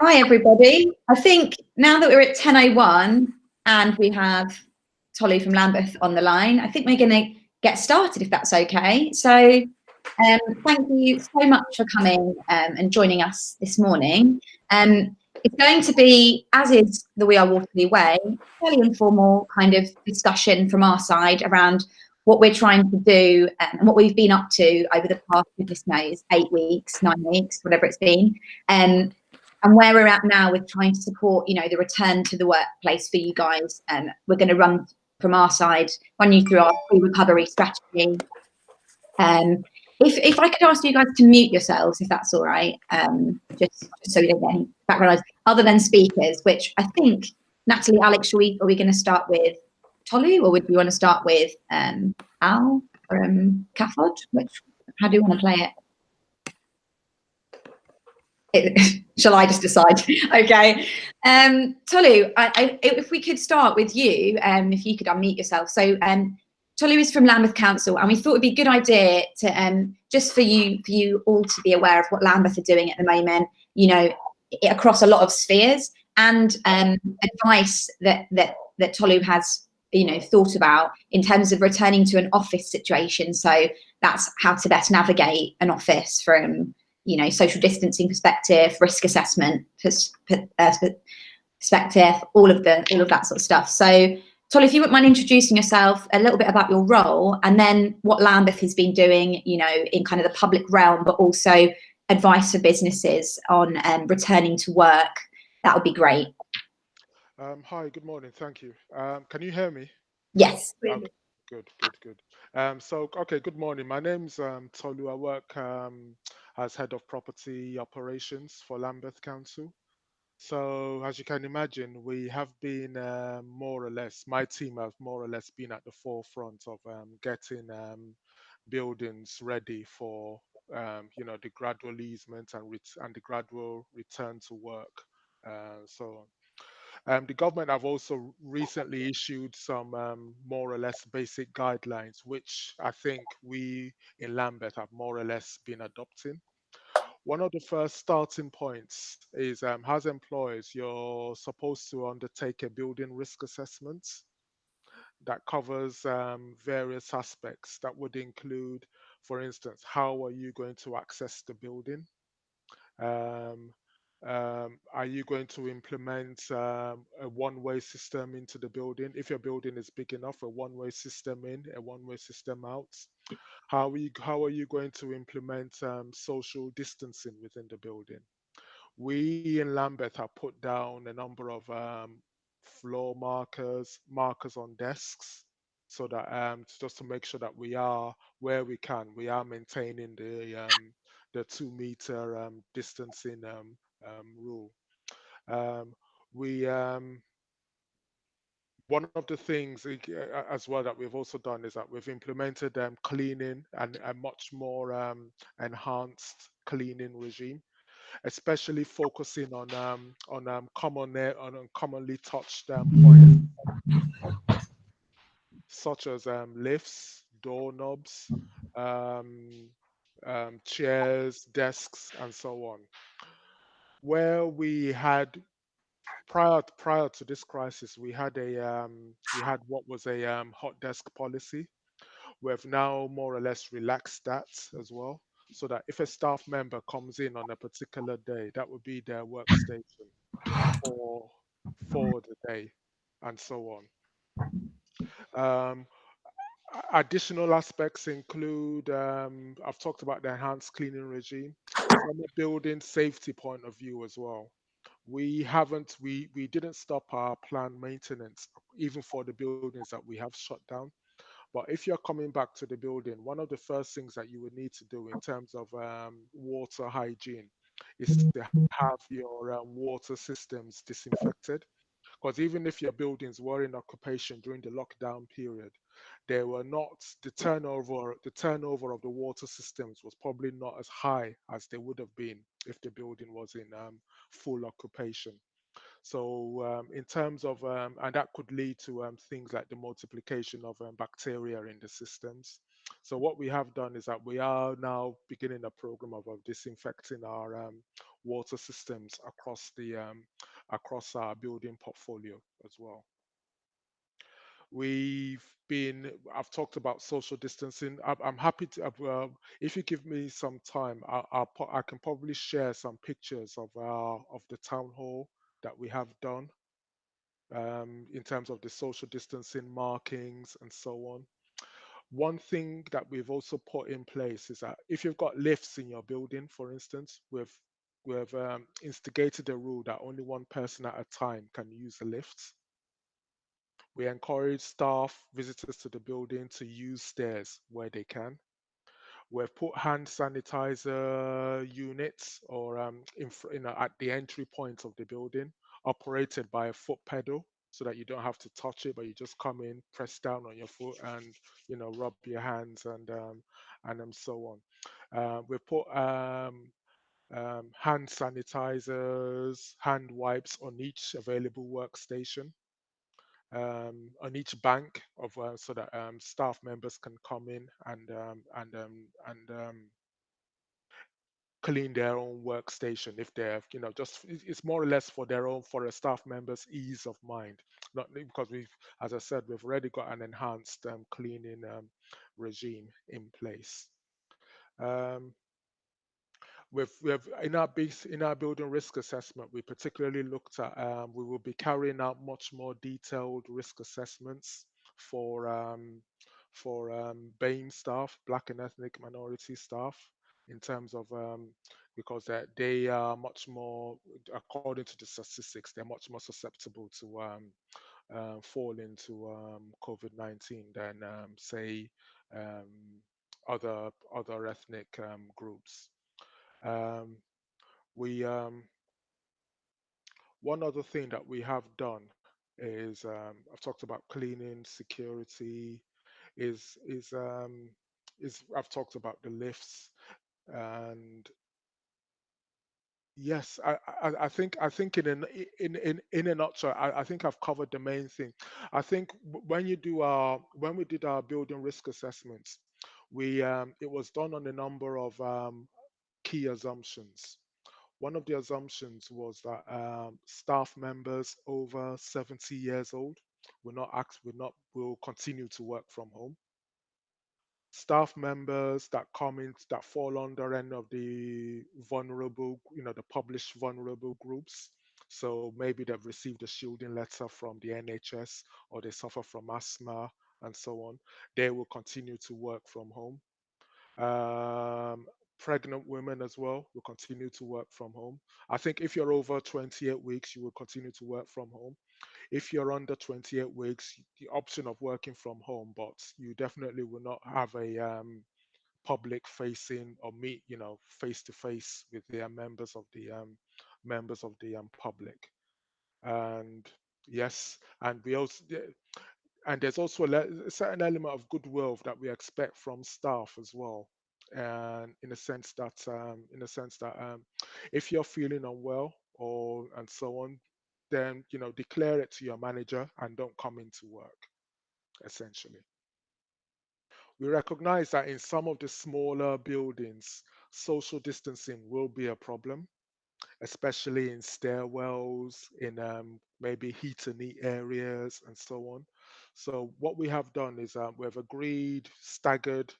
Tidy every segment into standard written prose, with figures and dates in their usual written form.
Hi, everybody. I think now that we're at 10:01 and we have Tolly from Lambeth on the line, I think we're going to get started, if that's okay. So thank you so much for coming and joining us this morning. It's going to be, as is the We Are Waterloo Way, a fairly informal kind of discussion from our side around what we're trying to do and what we've been up to over the past, goodness knows, 8 weeks, 9 weeks, whatever it's been. And where we're at now with trying to support, the return to the workplace for you guys. We're going to run from our side, run you through our pre-recovery strategy. If I could ask you guys to mute yourselves, if that's all right, just so we don't get any background noise, other than speakers, which I think, Natalie, Alex, are we going to start with Tolu, or would we want to start with Al or Cathod? How do you want to play it? Shall I just decide? Okay. Tolu, if we could start with you, if you could unmute yourself. So Tolu is from Lambeth Council, and we thought it'd be a good idea to just for you all to be aware of what Lambeth are doing at the moment, across a lot of spheres, and advice that Tolu has thought about in terms of returning to an office situation. So that's how to best navigate an office from social distancing perspective, risk assessment perspective, all of that sort of stuff. So, Tol, if you wouldn't mind introducing yourself, a little bit about your role, and then what Lambeth has been doing, in kind of the public realm, but also advice for businesses on returning to work, that would be great. Hi, good morning. Thank you. Can you hear me? Yes. Okay, good. Good morning. My name's Tolu. I work as head of property operations for Lambeth Council. So, as you can imagine, we have been more or less, my team have more or less been at the forefront of getting buildings ready for, the gradual easement and the gradual return to work. So the government have also recently issued some more or less basic guidelines, which I think we in Lambeth have more or less been adopting. One of the first starting points is as employers, you're supposed to undertake a building risk assessment that covers various aspects. That would include, for instance, how are you going to access the building? Um, are you going to implement a one-way system into the building? If your building is big enough, a one-way system in, a one-way system out. How are you going to implement social distancing within the building? We in Lambeth have put down a number of floor markers on desks, so that just to make sure that we are where we are maintaining the 2 meter distancing rule. Um, we One of the things as well that we've also done is that we've implemented cleaning and a much more enhanced cleaning regime, especially focusing on commonly touched points such as lifts, doorknobs, um, chairs, desks, and so on. Where we had prior to this crisis, we had what was a hot desk policy. We've now more or less relaxed that as well, so that if a staff member comes in on a particular day, that would be their workstation for the day, and so on. Additional aspects include I've talked about the enhanced cleaning regime from a building safety point of view as well. We didn't stop our planned maintenance even for the buildings that we have shut down. But if you're coming back to the building, one of the first things that you would need to do in terms of water hygiene is to have your water systems disinfected. Because even if your buildings were in occupation during the lockdown period, they were not the turnover of the water systems was probably not as high as they would have been if the building was in full occupation. So, in terms of, and that could lead to things like the multiplication of bacteria in the systems. So, what we have done is that we are now beginning a program of disinfecting our water systems across our building portfolio as well. We've I've talked about social distancing. I'm happy to, if you give me some time, I can probably share some pictures of the town hall that we have done in terms of the social distancing markings and so on. One thing that we've also put in place is that if you've got lifts in your building, for instance, we've instigated a rule that only one person at a time can use the lifts. We encourage staff, visitors to the building to use stairs where they can. We've put hand sanitizer units or at the entry point of the building, operated by a foot pedal, so that you don't have to touch it, but you just come in, press down on your foot, and rub your hands and so on. We've put hand sanitizers, hand wipes on each available workstation, on each bank of so that staff members can come in and clean their own workstation if they're just it's more or less for their own, for a staff members ease of mind, not because we've, as I said, we've already got an enhanced cleaning regime in place. um, we've in our building risk assessment, we particularly looked at we will be carrying out much more detailed risk assessments for BAME staff, Black and ethnic minority staff, in terms of because they are much more, according to the statistics, they're much more susceptible to fall into COVID-19 than say um, other ethnic groups. Um, we One other thing that we have done is I've talked about cleaning, security, is I've talked about the lifts, and yes, I think in a nutshell, I think I've covered the main thing. I think when we did our building risk assessments, we it was done on a number of key assumptions. One of the assumptions was that staff members over 70 years old will continue to work from home. Staff members that fall under any of the vulnerable, the published vulnerable groups. So maybe they've received a shielding letter from the NHS, or they suffer from asthma and so on. They will continue to work from home. Um, Pregnant women as well will continue to work from home. I think if you're over 28 weeks, you will continue to work from home. If you're under 28 weeks, the option of working from home, but you definitely will not have a public facing or meet, face to face with the members of the public. And yes, and we also and there's also a certain element of goodwill that we expect from staff as well, and in a sense that if you're feeling unwell or and so on, then declare it to your manager and don't come into work, essentially. We recognize that in some of the smaller buildings, social distancing will be a problem, especially in stairwells, in maybe heat and eat areas, and so on. So what we have done is we've agreed staggered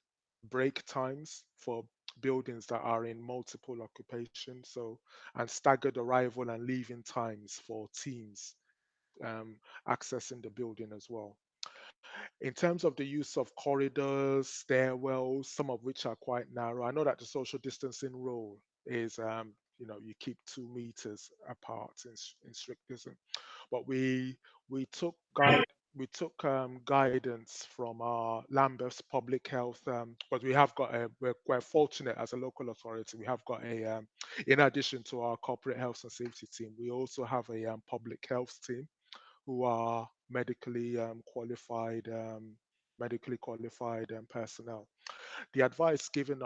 break times for buildings that are in multiple occupation. So, and staggered arrival and leaving times for teams um, accessing the building as well. In terms of the use of corridors, stairwells, some of which are quite narrow, I know that the social distancing rule is, you keep 2 meters apart in strict distance, but we took guide we took guidance from our Lambeth's public health, but we're fortunate as a local authority. We have got in addition to our corporate health and safety team, we also have a public health team who are medically qualified personnel. The advice given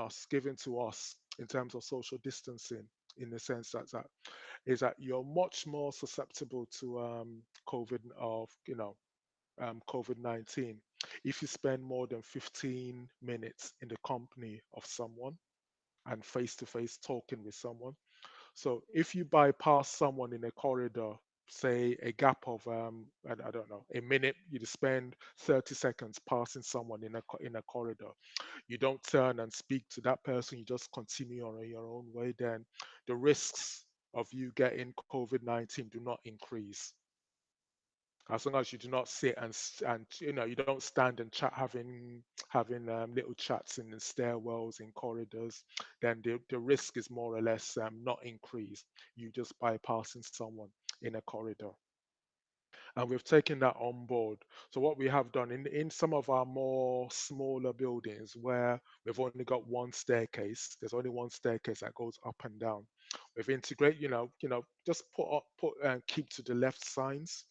to us in terms of social distancing, in the sense that you're much more susceptible to COVID-19 if you spend more than 15 minutes in the company of someone and face to face talking with someone. So if you bypass someone in a corridor, say a gap of I don't know, a minute, you spend 30 seconds passing someone in a corridor. You don't turn and speak to that person. You just continue on your own way. Then the risks of you getting COVID-19 do not increase. As long as you do not sit and you don't stand and chat, having little chats in the stairwells, in corridors, then the risk is more or less not increased. You just bypassing someone in a corridor. And we've taken that on board. So what we have done in some of our more smaller buildings where we've only got one staircase, there's only one staircase that goes up and down. We've integrated, just keep to the left signs,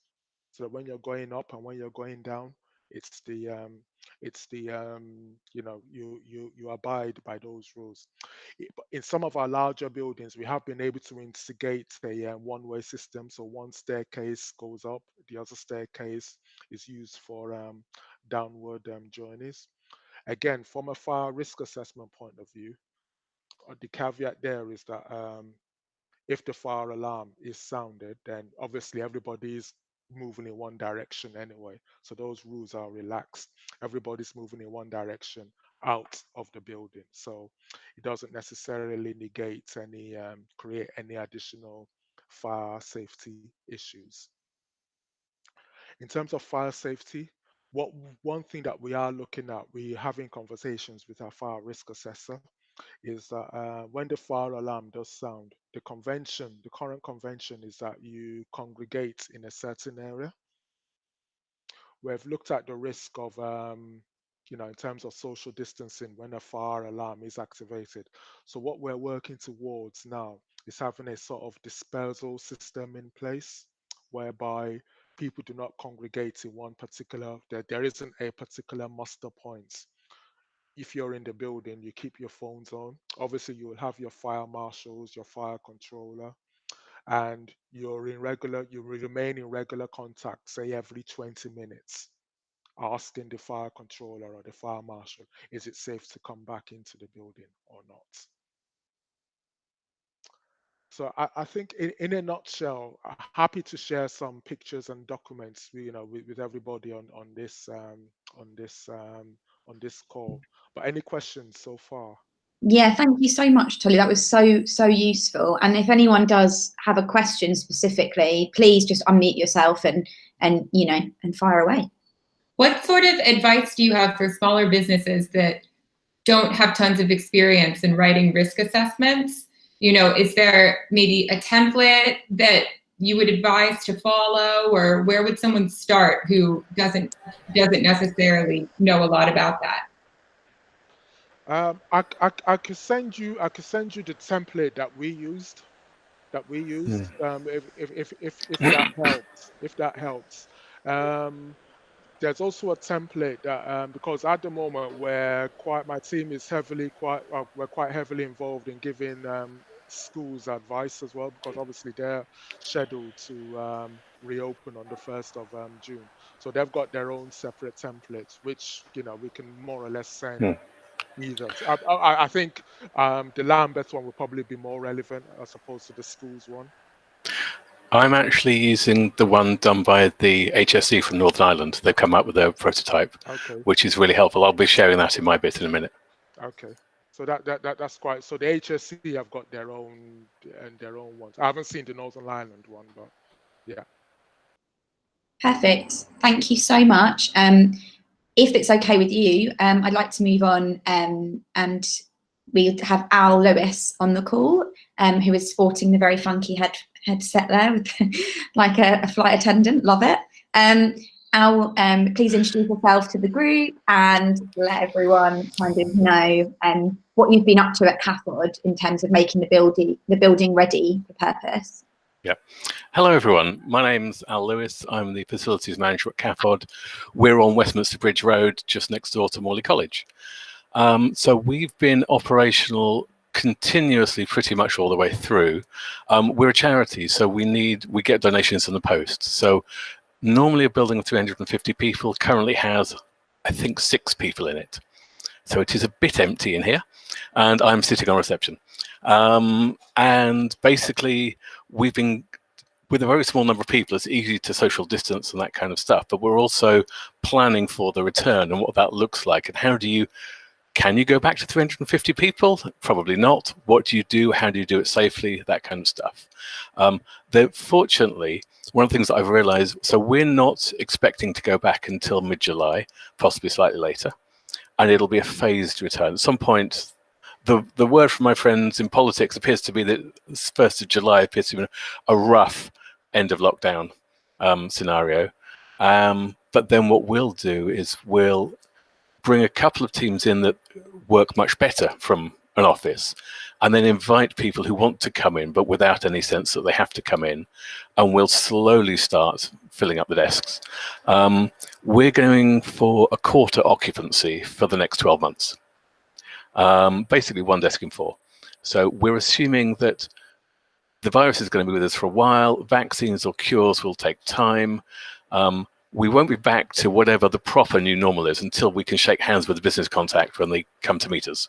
so that when you're going up and when you're going down, you abide by those rules. But in some of our larger buildings, we have been able to instigate a one-way system. So one staircase goes up, the other staircase is used for downward journeys. Again, from a fire risk assessment point of view, the caveat there is that if the fire alarm is sounded, then obviously everybody is moving in one direction anyway. So those rules are relaxed. Everybody's moving in one direction out of the building. So it doesn't necessarily negate any, create any additional fire safety issues. In terms of fire safety, one thing that we are looking at, we're having conversations with our fire risk assessor, is that when the fire alarm does sound, the current convention is that you congregate in a certain area. We've looked at the risk of, in terms of social distancing when a fire alarm is activated. So what we're working towards now is having a sort of dispersal system in place whereby people do not congregate in one particular, there isn't a particular muster point. If you're in the building, you keep your phones on. Obviously, you will have your fire marshals, your fire controller, and you remain in regular contact, say every 20 minutes, asking the fire controller or the fire marshal, is it safe to come back into the building or not? So I think in a nutshell, happy to share some pictures and documents, with everybody on this call. But any questions so far? Yeah, thank you so much, Tolly. That was so useful. And if anyone does have a question specifically, please just unmute yourself and fire away. What sort of advice do you have for smaller businesses that don't have tons of experience in writing risk assessments? Is there maybe a template that you would advise to follow, or where would someone start who doesn't necessarily know a lot about that? I could send you the template that we used. If that helps. There's also a template that because at the moment my team is we're quite heavily involved in giving schools advice as well, because obviously they're scheduled to reopen on the 1st of June. So they've got their own separate templates, which we can more or less send either. I think the Lambeth one will probably be more relevant as opposed to the schools one. I'm actually using the one done by the HSE from Northern Ireland. They've come up with a prototype, which is really helpful. I'll be sharing that in my bit in a minute. Okay, so that's quite. So the HSE have got their own ones. I haven't seen the Northern Ireland one, but yeah. Perfect. Thank you so much. If it's okay with you, I'd like to move on, and we have Al Lewis on the call, who is sporting the very funky headset there with like a flight attendant. Love it. Al, please introduce yourself to the group and let everyone kind of know what you've been up to at CAFOD in terms of making the building ready for purpose. Yeah. Hello, everyone. My name's Al Lewis. I'm the facilities manager at CAFOD. We're on Westminster Bridge Road, just next door to Morley College. So we've been operational continuously pretty much all the way through. We're a charity, so we get donations in the post. So normally a building of 350 people currently has, I think, 6 people in it. So it is a bit empty in here, and I'm sitting on reception. And basically, we've been, with a very small number of people, it's easy to social distance and that kind of stuff, but we're also planning for the return and what that looks like. And how do you, can you go back to 350 people? Probably not. What do you do? How do you do it safely? That kind of stuff. Fortunately, one of the things that I've realized, so we're not expecting to go back until mid-July, possibly slightly later, and it'll be a phased return. At some point, the word from my friends in politics appears to be that 1st of July appears to be a rough end of lockdown scenario. But then what we'll do is we'll bring a couple of teams in that work much better from an office, and then invite people who want to come in, but without any sense that they have to come in, and we'll slowly start filling up the desks. We're going for a quarter occupancy for the next 12 months. Basically 1 desk in 4. So we're assuming that the virus is going to be with us for a while. Vaccines or cures will take time. We won't be back to whatever the proper new normal is until we can shake hands with the business contact when they come to meet us.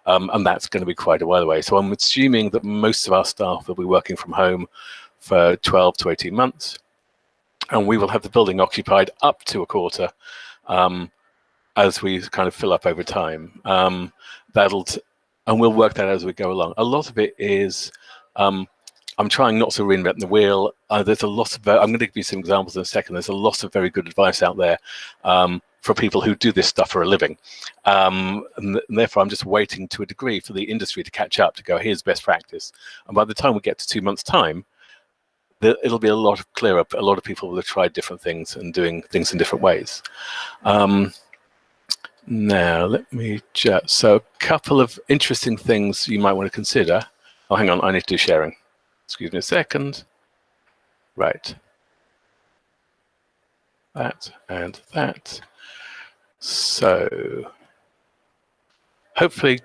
And that's going to be quite a while away. So I'm assuming that most of our staff will be working from home for 12 to 18 months. And we will have the building occupied up to a quarter as we kind of fill up over time. And we'll work that out as we go along. A lot of it is, I'm trying not to reinvent the wheel. There's a lot of, I'm going to give you some examples in a second. There's a lot of very good advice out there for people who do this stuff for a living. And therefore, I'm just waiting to a degree for the industry to catch up, to go, here's best practice. And by the time we get to 2 months' time, it'll be a lot clearer. A lot of people will have tried different things and doing things in different ways. Now, let me just, so a couple of interesting things you might want to consider. Oh, hang on, I need to do sharing. Excuse me a second. Right. That and that. So hopefully,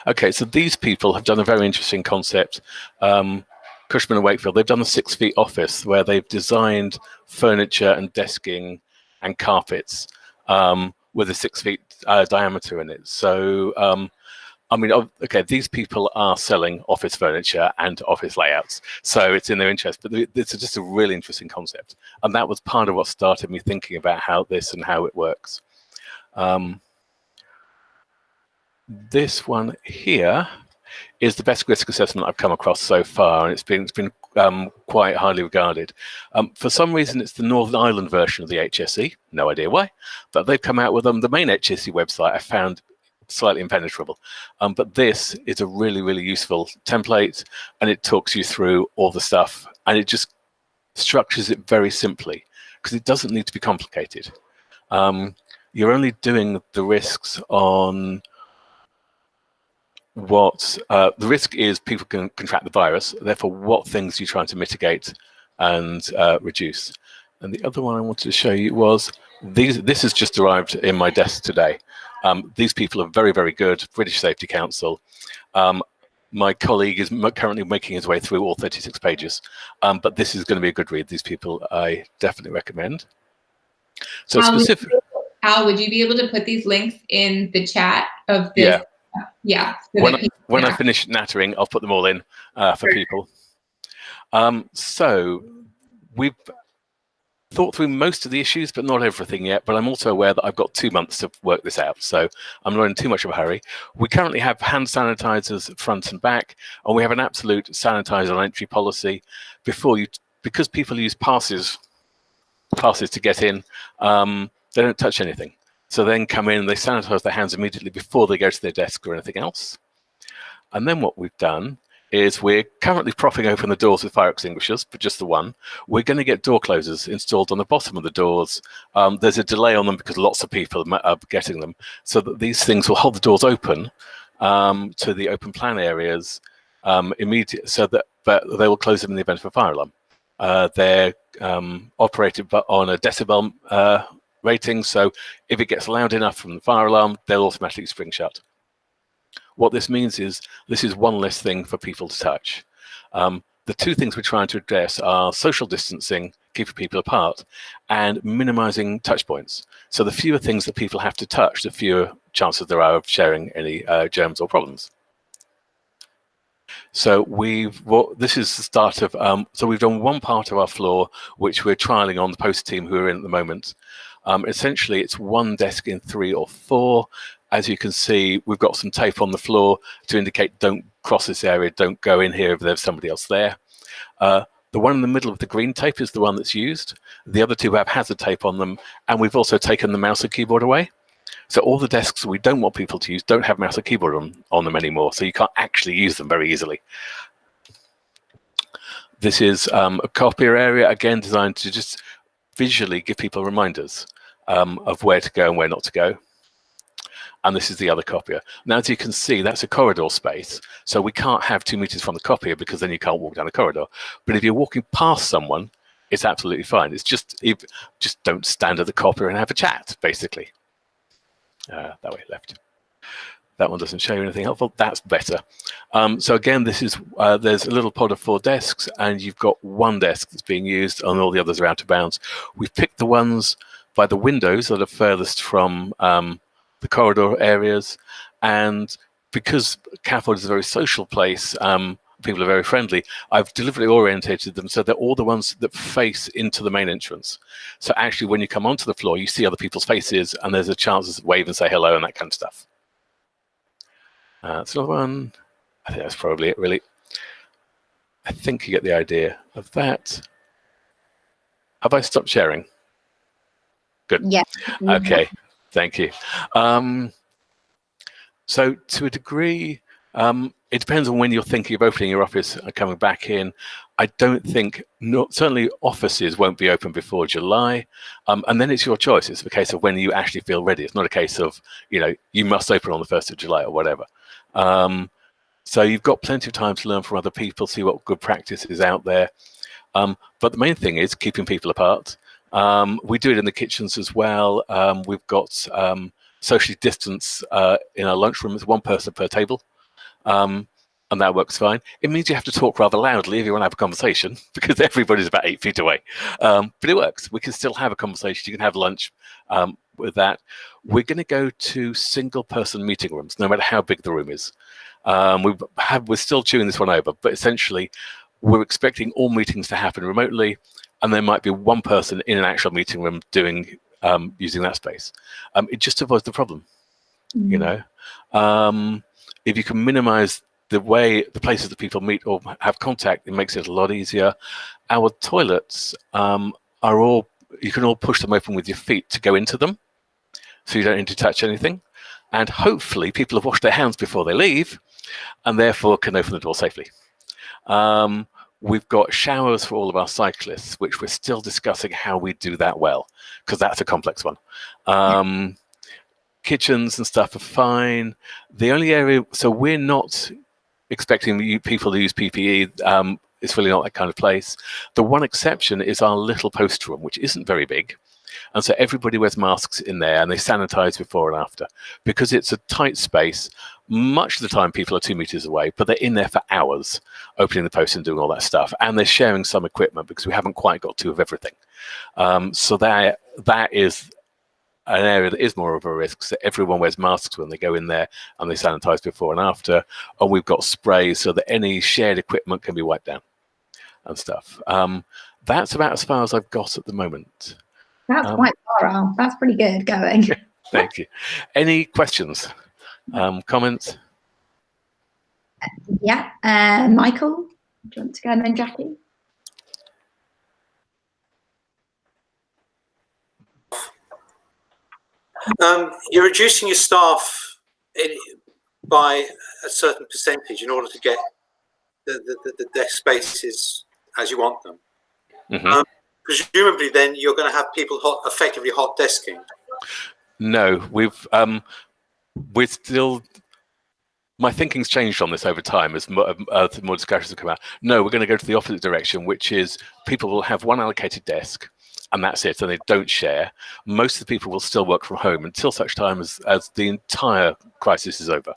okay, so these people have done a very interesting concept. Cushman and Wakefield, they've done a 6 feet office where they've designed furniture and desking and carpets with a 6 feet diameter in it. So I mean, okay, these people are selling office furniture and office layouts, so it's in their interest, but it's just a really interesting concept. And that was part of what started me thinking about how it works. This one here is the best risk assessment I've come across so far, and it's been quite highly regarded. For some reason, it's the Northern Ireland version of the HSE, no idea why, but they've come out with them. The main HSE website I found slightly impenetrable, but this is a really, really useful template, and it talks you through all the stuff, and it just structures it very simply because it doesn't need to be complicated. You're only doing the risks on what the risk is people can contract the virus, therefore what things you're trying to mitigate and reduce. And the other one I wanted to show you was this is just arrived in my desk today. These people are very, very good, British Safety Council. My colleague is currently making his way through all 36 pages, but this is going to be a good read. These people I definitely recommend. So specific. Al, would you be able to put these links in the chat of this? Yeah. When I finish nattering, I'll put them all in for people. So we've thought through most of the issues, but not everything yet. But I'm also aware that I've got 2 months to work this out, so I'm not in too much of a hurry. We currently have hand sanitizers front and back, and we have an absolute sanitizer on entry policy. Because people use passes to get in, they don't touch anything. So then come in, they sanitize their hands immediately before they go to their desk or anything else. And then what we've done is we're currently propping open the doors with fire extinguishers, but just the one. We're going to get door closers installed on the bottom of the doors. There's a delay on them because lots of people are getting them, so that these things will hold the doors open to the open plan areas immediately, but they will close them in the event of a fire alarm. They're operated on a decibel rating, so if it gets loud enough from the fire alarm, they'll automatically spring shut. What this means is this is one less thing for people to touch. The two things we're trying to address are social distancing, keeping people apart, and minimizing touch points. So the fewer things that people have to touch, the fewer chances there are of sharing any germs or problems. So this is the start of, so we've done one part of our floor, which we're trialing on the post team who are in at the moment. Essentially, it's one desk in 3 or 4. As you can see, we've got some tape on the floor to indicate don't cross this area, don't go in here if there's somebody else there. The one in the middle of the green tape is the one that's used. The other 2 have hazard tape on them, and we've also taken the mouse and keyboard away. So all the desks we don't want people to use don't have mouse and keyboard on them anymore, so you can't actually use them very easily. This is a copier area, again designed to just visually give people reminders of where to go and where not to go. And this is the other copier. Now, as you can see, that's a corridor space, so we can't have 2 meters from the copier because then you can't walk down a corridor. But if you're walking past someone, it's absolutely fine. It's just don't stand at the copier and have a chat, basically. That way, left. That one doesn't show you anything helpful. That's better. So again, this is there's a little pod of 4 desks, and you've got one desk that's being used, and all the others are out of bounds. We've picked the ones by the windows that are furthest from the corridor areas, and because CAFOD is a very social place, people are very friendly, I've deliberately orientated them so they're all the ones that face into the main entrance. So actually, when you come onto the floor, you see other people's faces, and there's a chance to wave and say hello and that kind of stuff. That's another one. I think that's probably it, really. I think you get the idea of that. Have I stopped sharing? Good. Yeah. Okay. Thank you. So to a degree, it depends on when you're thinking of opening your office and coming back in. I don't think, certainly offices won't be open before July. And then it's your choice. It's a case of when you actually feel ready. It's not a case of, you must open on the 1st of July or whatever. So you've got plenty of time to learn from other people, see what good practice is out there. But the main thing is keeping people apart. We do it in the kitchens as well. We've got socially distance in our lunchroom. It's 1 person per table. And that works fine. It means you have to talk rather loudly if you want to have a conversation because everybody's about 8 feet away. But it works. We can still have a conversation. You can have lunch with that. We're going to go to single-person meeting rooms, no matter how big the room is. We're still chewing this one over, but essentially, we're expecting all meetings to happen remotely, and there might be 1 person in an actual meeting room doing using that space. It just avoids the problem, if you can minimize the places that people meet or have contact, it makes it a lot easier. Our toilets you can all push them open with your feet to go into them, so you don't need to touch anything. And hopefully people have washed their hands before they leave, and therefore can open the door safely. We've got showers for all of our cyclists, which we're still discussing how we do that well, because that's a complex one. Kitchens and stuff are fine. The only area, so we're not expecting people to use PPE. It's really not that kind of place. The one exception is our little post room, which isn't very big. And so everybody wears masks in there, and they sanitize before and after. Because it's a tight space, much of the time people are 2 meters away, but they're in there for hours, opening the post and doing all that stuff. And they're sharing some equipment because we haven't quite got 2 of everything. So that is an area that is more of a risk. So everyone wears masks when they go in there, and they sanitize before and after. And we've got sprays so that any shared equipment can be wiped down and stuff. That's about as far as I've got at the moment. That's quite far out. That's pretty good going. Thank you. Any questions, comments? Yeah. Michael, do you want to go, and then Jackie? You're reducing your staff by a certain percentage in order to get the desk spaces as you want them. Mm-hmm. Presumably, then you're going to have people effectively hot desking. No, we're still. My thinking's changed on this over time as more discussions have come out. No, we're going to go to the opposite direction, which is people will have 1 allocated desk, and that's it, and they don't share. Most of the people will still work from home until such time as the entire crisis is over.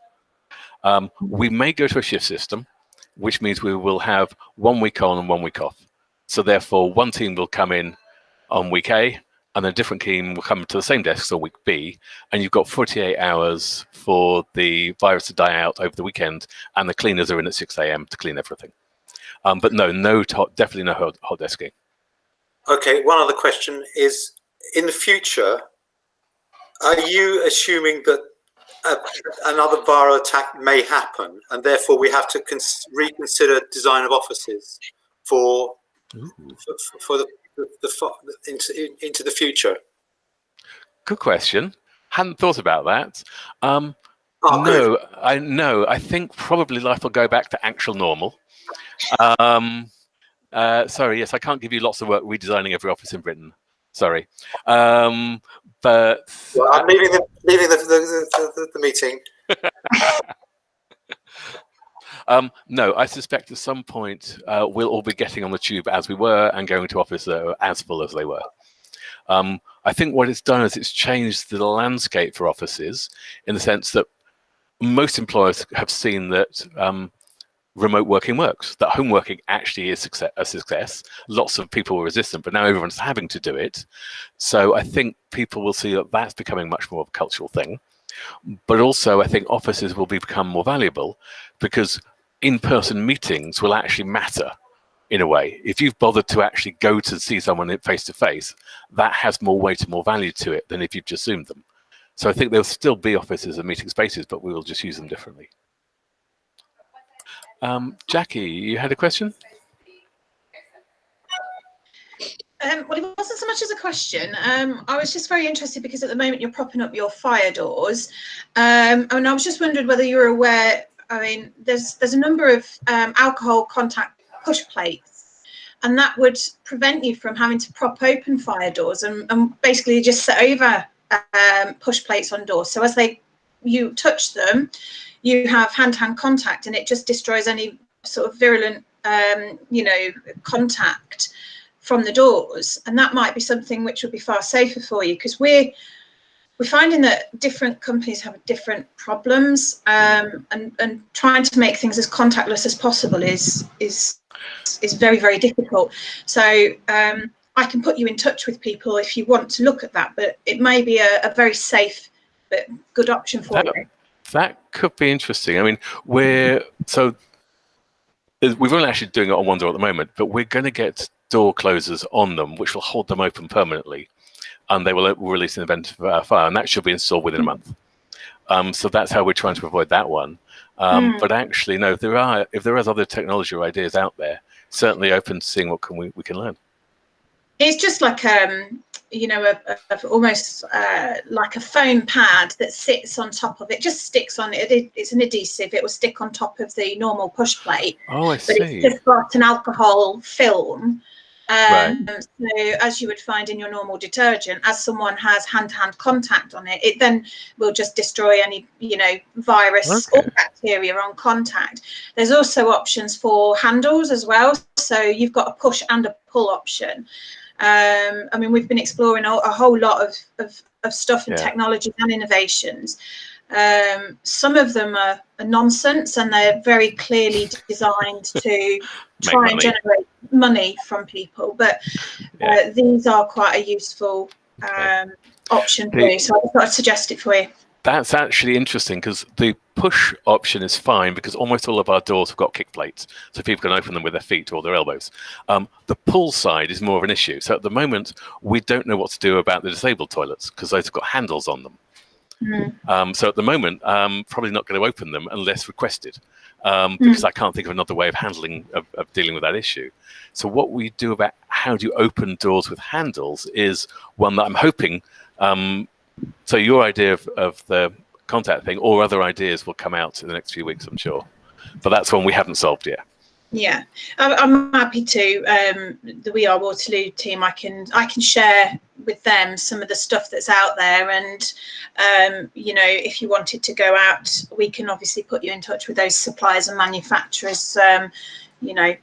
We may go to a shift system, which means we will have 1 week on and 1 week off. So therefore, 1 team will come in on week A, and a different team will come to the same desk on week B, and you've got 48 hours for the virus to die out over the weekend, and the cleaners are in at 6 a.m. to clean everything. But definitely no hot desking. Okay, one other question is, in the future, are you assuming that another viral attack may happen, and therefore we have to reconsider design of offices for into the future? Good question. Hadn't thought about that. Good. I think probably life will go back to actual normal. Sorry, yes, I can't give you lots of work redesigning every office in Britain. Sorry, but well, I'm leaving the meeting. No, I suspect at some point we'll all be getting on the tube as we were and going to offices that are as full as they were. I think what it's done is it's changed the landscape for offices in the sense that most employers have seen that remote working works, that home working actually is a success. Lots of people were resistant, but now everyone's having to do it. So I think people will see that that's becoming much more of a cultural thing. But also I think offices will become more valuable because in-person meetings will actually matter in a way. If you've bothered to actually go to see someone face-to-face, that has more weight and more value to it than if you've just Zoomed them. So I think there'll still be offices and meeting spaces, but we will just use them differently. Jackie, you had a question? Well, it wasn't so much as a question. I was just very interested because at the moment you're propping up your fire doors. And I was just wondering whether you're aware, I mean, there's a number of alcohol contact push plates, and that would prevent you from having to prop open fire doors and basically just set over push plates on doors. So as you touch them, you have hand-to-hand contact, and it just destroys any sort of virulent, contact from the doors. And that might be something which would be far safer for you, because we're finding that different companies have different problems, and trying to make things as contactless as possible is very, very difficult. So I can put you in touch with people if you want to look at that, but it may be a very safe but good option for you. That could be interesting. I mean, we're only actually doing it on one door at the moment, but we're going to get door closers on them, which will hold them open permanently, and they will release an event of fire, and that should be installed within a month. So that's how we're trying to avoid that one. But actually, no, if there is other technology or ideas out there, certainly open to seeing what we can learn. It's just like almost like a foam pad that sits on top of it, just sticks on it. It's an adhesive. It will stick on top of the normal push plate. Oh, I see. But it's just got an alcohol film. Right. So as you would find in your normal detergent, as someone has hand-to-hand contact on it, it then will just destroy any, virus or bacteria on contact. There's also options for handles as well. So you've got a push and a pull option. I mean, we've been exploring a whole lot of stuff and technology and innovations. Some of them are nonsense, and they're very clearly designed to try and generate money from people. But these are quite a useful option for you. So I thought I'd suggest it for you. That's actually interesting, because the push option is fine because almost all of our doors have got kick plates, so people can open them with their feet or their elbows. The pull side is more of an issue. So at the moment, we don't know what to do about the disabled toilets because those have got handles on them. So at the moment, probably not going to open them unless requested, because I can't think of another way of of dealing with that issue. So what we do about how do you open doors with handles is one that I'm hoping. So your idea of the contact thing or other ideas will come out in the next few weeks, I'm sure. But that's one we haven't solved yet. Yeah, I'm happy to. The We Are Waterloo team, I can share with them some of the stuff that's out there, and if you wanted to go out, we can obviously put you in touch with those suppliers and manufacturers.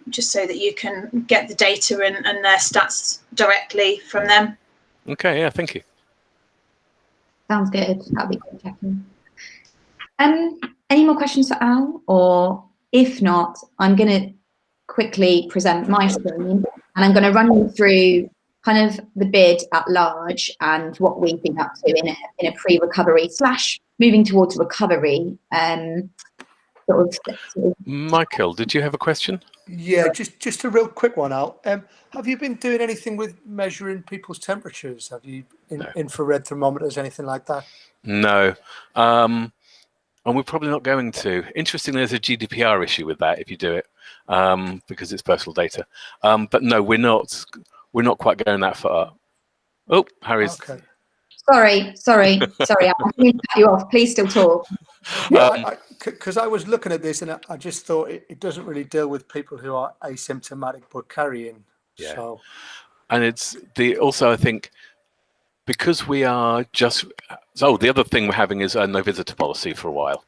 Just so that you can get the data and their stats directly from them. Okay, yeah, thank you. Sounds good. That'll be good checking. Any more questions for Al? Or if not, I'm going to quickly present my screen, and I'm going to run you through kind of the bid at large and what we've been up to in a pre-recovery / moving towards recovery sort of. Michael, did you have a question? Yeah, just a real quick one, Al. Have you been doing anything with measuring people's temperatures? Have you infrared thermometers, anything like that? No. And we're probably not going to. Interestingly, there's a GDPR issue with that if you do it, because it's personal data. But no, we're not quite going that far. Oh, Harry's. Okay. Sorry. I'm going to cut you off. Please still talk. Because I was looking at this and I just thought it doesn't really deal with people who are asymptomatic but carrying. Yeah. So. And it's also, I think, because we are just, the other thing we're having is a no visitor policy for a while.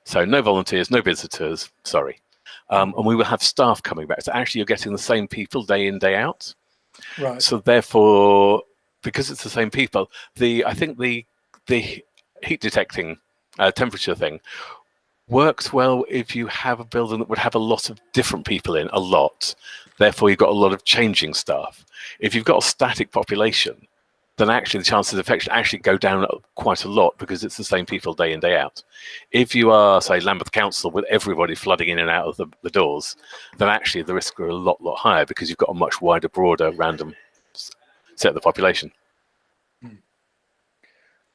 So no volunteers, no visitors, sorry. And we will have staff coming back. So actually you're getting the same people day in, day out. Right. So therefore, because it's the same people, I think the heat detecting temperature thing works well if you have a building that would have a lot of different people in, a lot. Therefore, you've got a lot of changing staff. If you've got a static population, then actually the chances of infection actually go down quite a lot because it's the same people day in, day out. If you are, say, Lambeth Council with everybody flooding in and out of the doors, then actually the risks are a lot higher because you've got a much wider, broader, random set of the population.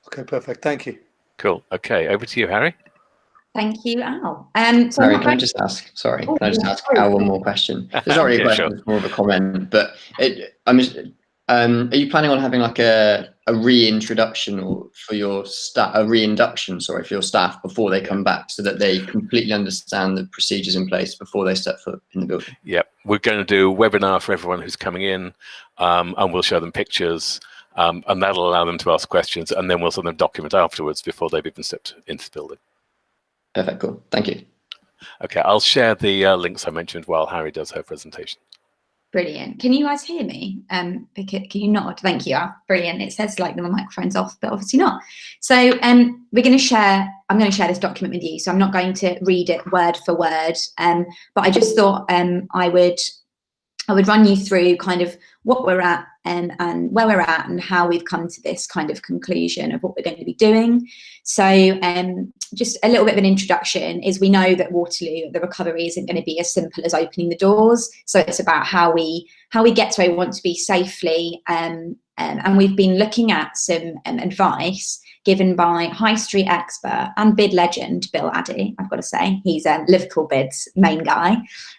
Okay, perfect. Thank you. Cool. Okay, over to you, Harry. Thank you, Al. Sorry, can I just ask Al one more question? It's not really a question, sure. It's more of a comment. But are you planning on having like a reintroduction for your staff, for your staff before they come back, so that they completely understand the procedures in place before they step foot in the building? Yep, we're going to do a webinar for everyone who's coming in, and we'll show them pictures, and that'll allow them to ask questions, and then we'll send them a document afterwards before they've even stepped into the building. Perfect, cool. Thank you. Okay, I'll share the links I mentioned while Harry does her presentation. Brilliant. Can you guys hear me? Can you nod? Thank you. Brilliant. It says like the microphone's off, but obviously not. So I'm going to share this document with you. So I'm not going to read it word for word, but I just thought I would run you through kind of what we're at and where we're at and how we've come to this kind of conclusion of what we're going to be doing. So just a little bit of an introduction is we know that Waterloo, the recovery isn't going to be as simple as opening the doors. So it's about how we get to where we want to be safely. And we've been looking at some advice given by high street expert and bid legend Bill Addy. I've got to say, he's Liverpool Bid's main guy,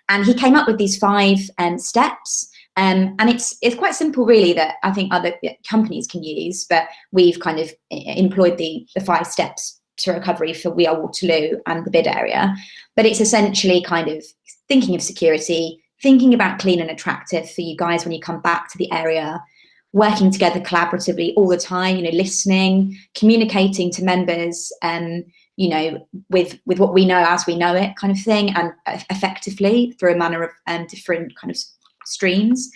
and he came up with these 5 steps. And it's quite simple, really, that I think other companies can use, but we've kind of employed the 5 steps to recovery for We Are Waterloo and the bid area. But it's essentially kind of thinking of security, thinking about clean and attractive for you guys when you come back to the area, working together collaboratively all the time, listening, communicating to members, with what we know as we know it kind of thing, and effectively through a manner of different kind of streams,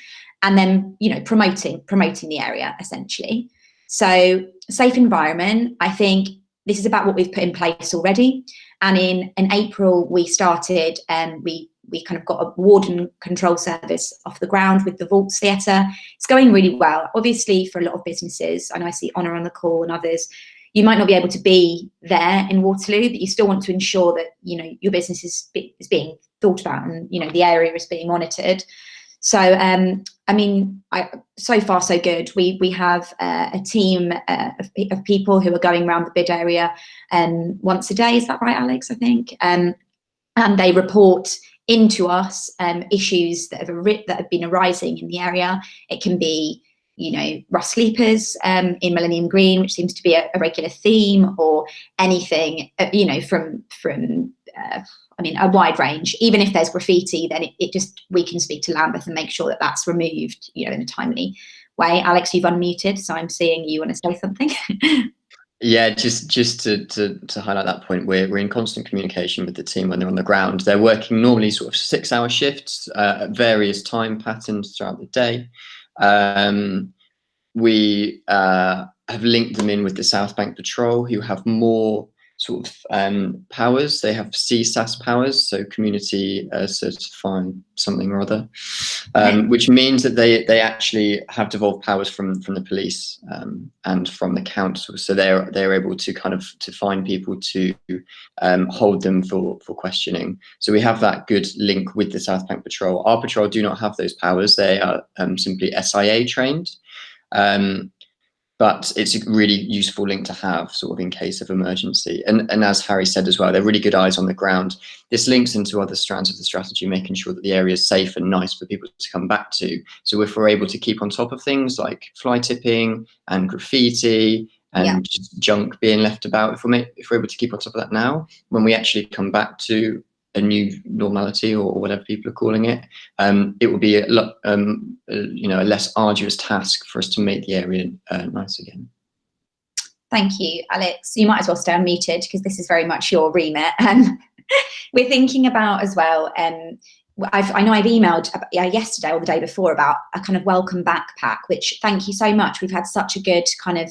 and then promoting the area essentially. So safe environment, I think this is about what we've put in place already. And in April we started, we kind of got a warden control service off the ground with the Vaults Theatre. It's going really well. Obviously for a lot of businesses, and I see Honor on the call and others, you might not be able to be there in Waterloo, but you still want to ensure that your business is being thought about and the area is being monitored. So, so far so good. We have a team of people who are going around the bid area once a day. Is that right, Alex? I think, and they report into us issues that have been arising in the area. It can be, rust sleepers in Millennium Green, which seems to be a regular theme, or anything, from a wide range. Even if there's graffiti, then we can speak to Lambeth and make sure that that's removed, in a timely way. Alex, you've unmuted, so I'm seeing you want to say something. Yeah, just to highlight that point, we're in constant communication with the team when they're on the ground. They're working normally sort of 6-hour shifts at various time patterns throughout the day. We have linked them in with the South Bank Patrol, who have more sort of powers. They have CSAS powers, so community certified something or other, which means that they actually have devolved powers from the police and from the council. So they're able to kind of to find people to hold them for questioning. So we have that good link with the South Bank Patrol. Our patrol do not have those powers. They are simply SIA trained. But it's a really useful link to have sort of in case of emergency. And as Harry said as well, they're really good eyes on the ground. This links into other strands of the strategy, making sure that the area is safe and nice for people to come back to. So if we're able to keep on top of things like fly tipping and graffiti and just junk being left about, if we're able to keep on top of that now, when we actually come back to a new normality or whatever people are calling it, it will be a less arduous task for us to make the area nice again. Thank you, Alex. You might as well stay unmuted because this is very much your remit. We're thinking about as well, I know I've emailed yesterday or the day before about a kind of welcome backpack, which thank you so much. We've had such a good kind of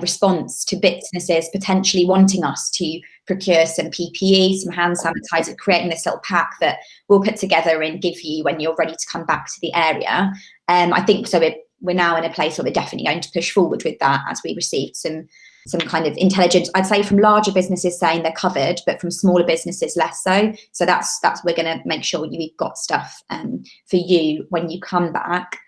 response to businesses potentially wanting us to procure some PPE, some hand sanitizer, creating this little pack that we'll put together and give you when you're ready to come back to the area. I think so we're now in a place where we're definitely going to push forward with that as we received some kind of intelligence, I'd say, from larger businesses saying they're covered, but from smaller businesses less so. So that's we're going to make sure you've got stuff for you when you come back.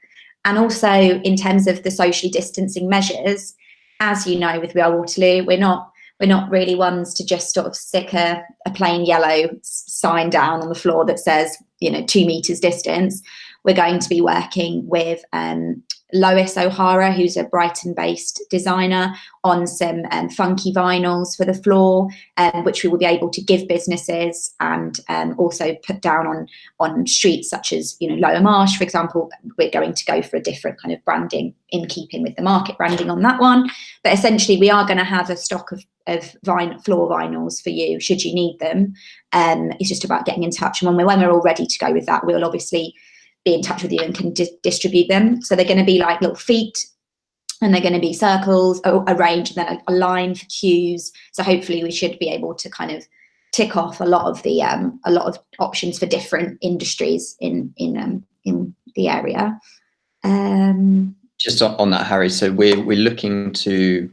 And also in terms of the socially distancing measures, as you know, with We Are Waterloo, we're not really ones to just sort of stick a plain yellow sign down on the floor that says, 2 meters distance. We're going to be working with Lois O'Hara, who's a Brighton-based designer, on some funky vinyls for the floor, which we will be able to give businesses and also put down on streets such as Lower Marsh, for example. We're going to go for a different kind of branding in keeping with the market branding on that one. But essentially, we are going to have a stock of floor vinyls for you should you need them. It's just about getting in touch, and when we're all ready to go with that, we'll obviously be in touch with you and can distribute them. So they're going to be like little feet, and they're going to be circles arranged, and then a line for queues. So hopefully we should be able to kind of tick off a lot of options for different industries in the area. Just on that, Harry, so we're looking to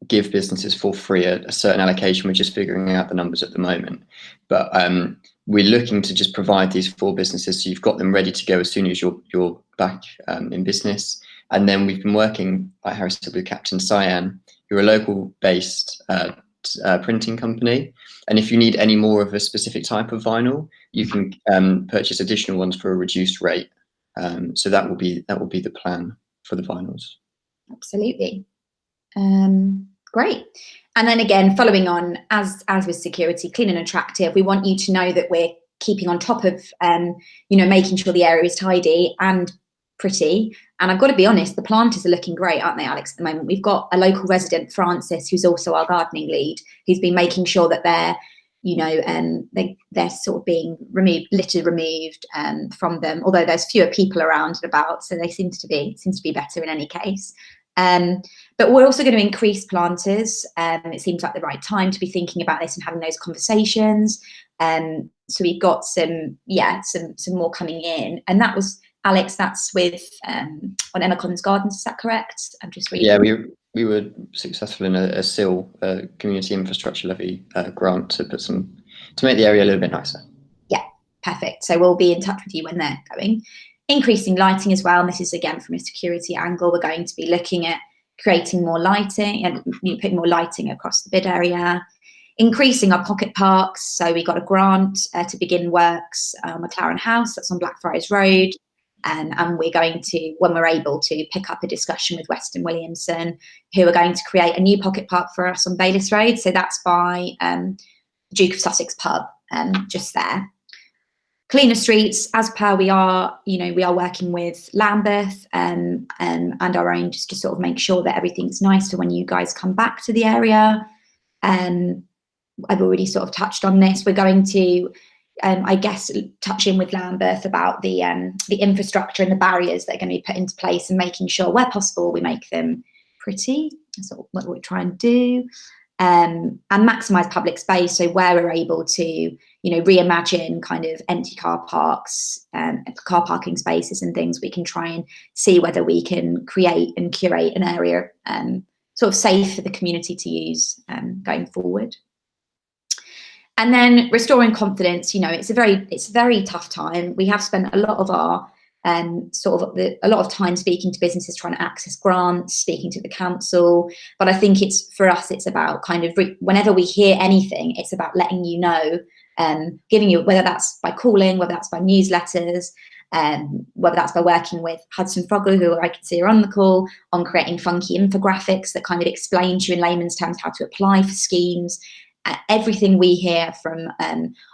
give businesses for free a certain allocation. We're just figuring out the numbers at the moment, but we're looking to just provide these for businesses, so you've got them ready to go as soon as you're back in business. And then we've been working, like Harry said, with Captain Cyan, who are a local-based printing company. And if you need any more of a specific type of vinyl, you can purchase additional ones for a reduced rate. So that will be the plan for the vinyls. Absolutely. Great. And then again, following on, as with security, clean and attractive, we want you to know that we're keeping on top of, making sure the area is tidy and pretty. And I've got to be honest, the planters are looking great, aren't they, Alex, at the moment? We've got a local resident, Francis, who's also our gardening lead, who's been making sure that they're, they're sort of being litter removed from them, although there's fewer people around and about, so they seems to be better in any case. But we're also going to increase planters. It seems like the right time to be thinking about this and having those conversations. So we've got some more coming in, and that was, Alex, that's with on Emma Collins Gardens, is that correct? I'm just reading. Yeah, we were successful in a SIL, community infrastructure levy grant to make the area a little bit nicer. Yeah, perfect. So we'll be in touch with you when they're going. Increasing lighting as well, and this is again from a security angle. We're going to be looking at creating more lighting and putting more lighting across the bid area. Increasing our pocket parks, so we got a grant to begin works on McLaren House, that's on Blackfriars Road, and we're going to, when we're able to, pick up a discussion with Weston Williamson, who are going to create a new pocket park for us on Baylis Road. So that's by Duke of Sussex pub, just there. Cleaner streets, as per we are working with Lambeth and our own, just to sort of make sure that everything's nice for when you guys come back to the area. I've already sort of touched on this. We're going to, I guess, touch in with Lambeth about the infrastructure and the barriers that are going to be put into place, and making sure where possible we make them pretty. That's what we try and do. and maximise public space. So where we're able to, you know, reimagine kind of empty car parks, car parking spaces and things, we can try and see whether we can create and curate an area sort of safe for the community to use going forward. And then restoring confidence, you know, it's a very tough time. We have spent a lot of our a lot of time speaking to businesses, trying to access grants, speaking to the council. But I think for us, it's about kind of whenever we hear anything, it's about letting you know, giving you, whether that's by calling, whether that's by newsletters, whether that's by working with Hudson Fogel, who I can see are on the call, on creating funky infographics that kind of explain to you in layman's terms how to apply for schemes. Everything we hear from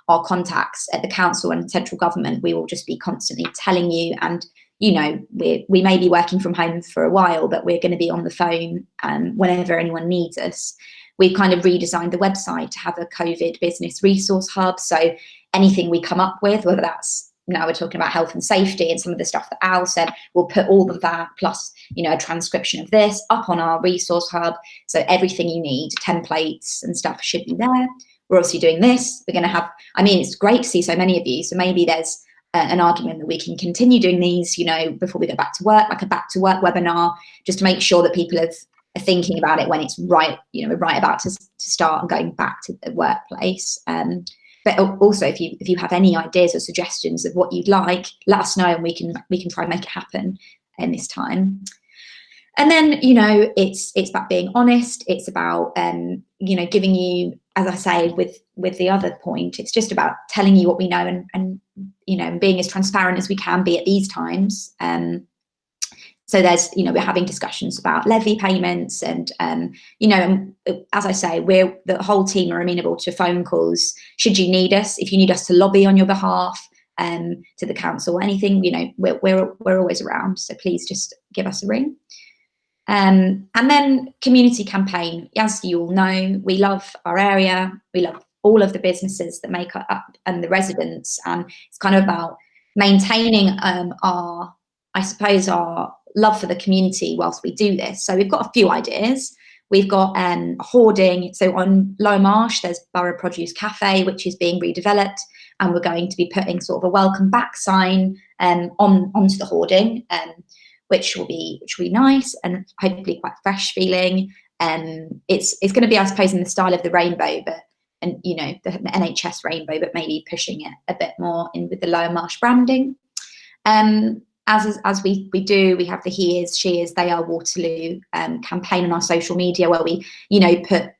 our contacts at the council and central government, we will just be constantly telling you. And, you know, we may be working from home for a while, but we're going to be on the phone whenever anyone needs us. We've kind of redesigned the website to have a COVID business resource hub. So anything we come up with, whether that's, now we're talking about health and safety and some of the stuff that Al said, we'll put all of that plus, you know, a transcription of this up on our resource hub. So everything you need, templates and stuff should be there. We're obviously doing this. We're going to have, I mean, it's great to see so many of you. So maybe there's an argument that we can continue doing these, you know, before we go back to work, like a back to work webinar, just to make sure that people are thinking about it when it's right, you know, right about to start and going back to the workplace. But also, if you have any ideas or suggestions of what you'd like, let us know, and we can try and make it happen in this time. And then, you know, it's about being honest. It's about you know, giving you, as I say, with the other point, it's just about telling you what we know and you know, being as transparent as we can be at these times. So there's, you know, we're having discussions about levy payments and, you know, as I say, the whole team are amenable to phone calls. Should you need us, if you need us to lobby on your behalf to the council or anything, you know, we're always around. So please just give us a ring. And then community campaign. As you all know, we love our area. We love all of the businesses that make it up and the residents. And it's kind of about maintaining our love for the community whilst we do this. So we've got a few ideas. We've got hoarding. So on Lower Marsh, there's Borough Produce Cafe, which is being redeveloped, and we're going to be putting sort of a welcome back sign onto the hoarding, which will be nice and hopefully quite fresh feeling. It's going to be, I suppose, in the style of the rainbow, and you know, the NHS rainbow, but maybe pushing it a bit more in with the Lower Marsh branding. As we do, we have the He Is, She Is, They Are Waterloo campaign on our social media, where we, you know, put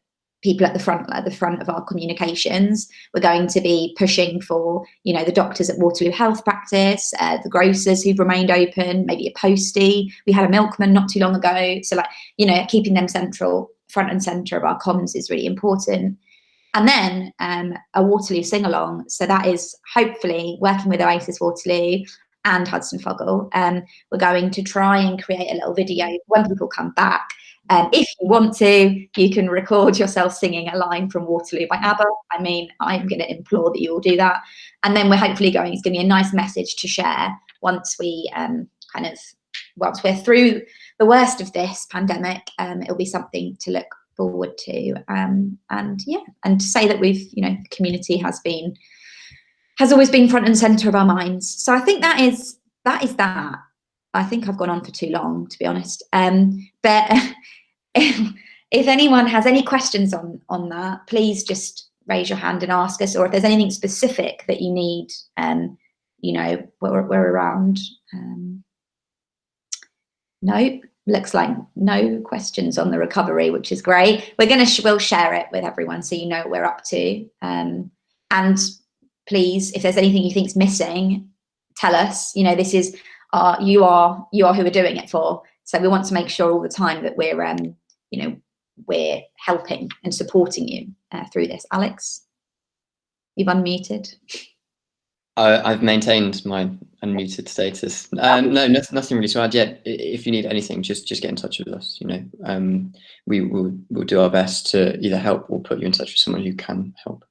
people at the front of our communications. We're going to be pushing for, you know, the doctors at Waterloo Health Practice, the grocers who've remained open, maybe a postie. We had a milkman not too long ago. So, like, you know, keeping them front and centre of our comms is really important. And then a Waterloo sing-along. So that is hopefully working with Oasis Waterloo and Hudson Fogel. We're going to try and create a little video when people come back. If you want to, you can record yourself singing a line from Waterloo by ABBA. I mean, I'm going to implore that you all do that. And then we're hopefully it's going to be a nice message to share once we once we're through the worst of this pandemic. It'll be something to look forward to. And to say that we've, you know, the community has always been front and centre of our minds. So I think that is that. I think I've gone on for too long, to be honest. But if anyone has any questions on that, please just raise your hand and ask us. Or if there's anything specific that you need, you know, we're around. Nope, looks like no questions on the recovery, which is great. We'll share it with everyone so you know what we're up to. And please, if there's anything you think's missing, tell us. You know, this is you are who we're doing it for. So we want to make sure all the time that we're you know, we're helping and supporting you through this. Alex, you've unmuted. I've maintained my unmuted status. No, nothing really to add yet. If you need anything, just get in touch with us. You know, we'll do our best to either help or put you in touch with someone who can help.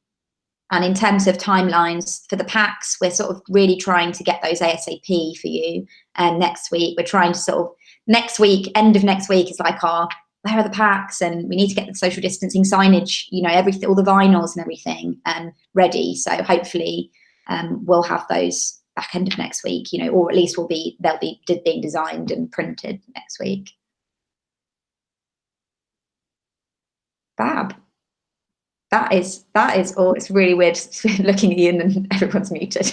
And in terms of timelines for the packs, we're sort of really trying to get those ASAP for you. Next week, we're trying to sort of end of next week is like our where are the packs, and we need to get the social distancing signage, you know, everything, all the vinyls and everything ready. So hopefully we'll have those back end of next week, you know, or at least they'll be being designed and printed next week. Fab. That is all. It's really weird looking at Ian and everyone's muted.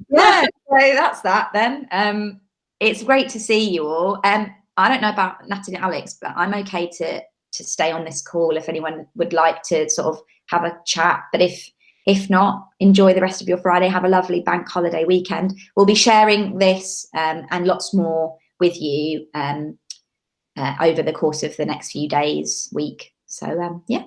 Yeah, so that's that then. It's great to see you all. I don't know about Natalie and Alex, but I'm okay to stay on this call if anyone would like to sort of have a chat. But if not, enjoy the rest of your Friday. Have a lovely bank holiday weekend. We'll be sharing this and lots more with you over the course of the next few days, week. So yeah,